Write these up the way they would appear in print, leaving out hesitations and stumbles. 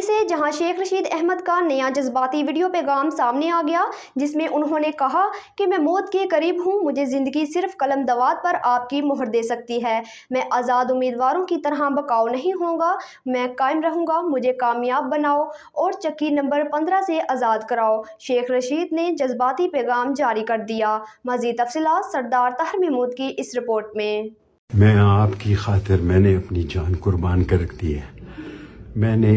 کراچی سے، جہاں شیخ رشید احمد کا نیا جذباتی ویڈیو پیغام سامنے آ گیا، جس میں انہوں نے کہا کہ میں موت کے قریب ہوں، مجھے زندگی صرف قلم دوات پر آپ کی مہر دے سکتی ہے، میں آزاد امیدواروں کی طرح بکاؤ نہیں ہوں گا، میں قائم رہوں گا، مجھے کامیاب بناؤ اور چکی نمبر 15 سے آزاد کراؤ۔ شیخ رشید نے جذباتی پیغام جاری کر دیا۔ مزید تفصیلات سردار طاہر محمود کی اس رپورٹ میں۔ میں آپ کی خاطر میں نے اپنی جان قربان کر رکھ دی ہے، میں نے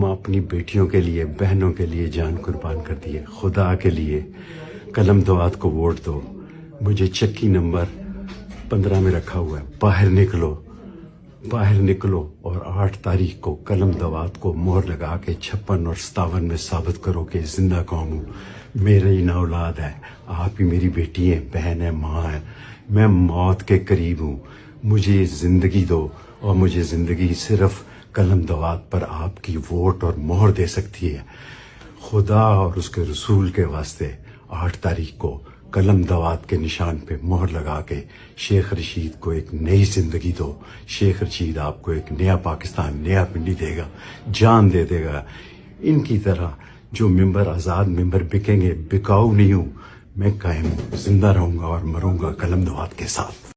اپنی بیٹیوں کے لیے، بہنوں کے لیے جان قربان کر دی ہے۔ خدا کے لیے قلم دوات کو ووٹ دو، مجھے چکی نمبر 15 میں رکھا ہوا ہے، باہر نکلو اور 8 تاریخ کو قلم دوات کو مہر لگا کے 56 اور 57 میں ثابت کرو کہ زندہ قوم ہوں، میری نہ اولاد ہے، آپ ہی میری بیٹی ہیں، بہن ہے، ماں ہے، میں موت کے قریب ہوں، مجھے زندگی دو، اور مجھے زندگی صرف قلم دوات پر آپ کی ووٹ اور مہر دے سکتی ہے۔ خدا اور اس کے رسول کے واسطے 8 تاریخ کو قلم دوات کے نشان پہ مہر لگا کے شیخ رشید کو ایک نئی زندگی دو۔ شیخ رشید آپ کو ایک نیا پاکستان، نیا پنڈی دے گا، جان دے دے گا۔ ان کی طرح جو ممبر آزاد ممبر بکیں گے، بکاؤ نہیں ہوں، میں قائم ہوں، زندہ رہوں گا اور مروں گا قلم دوات کے ساتھ۔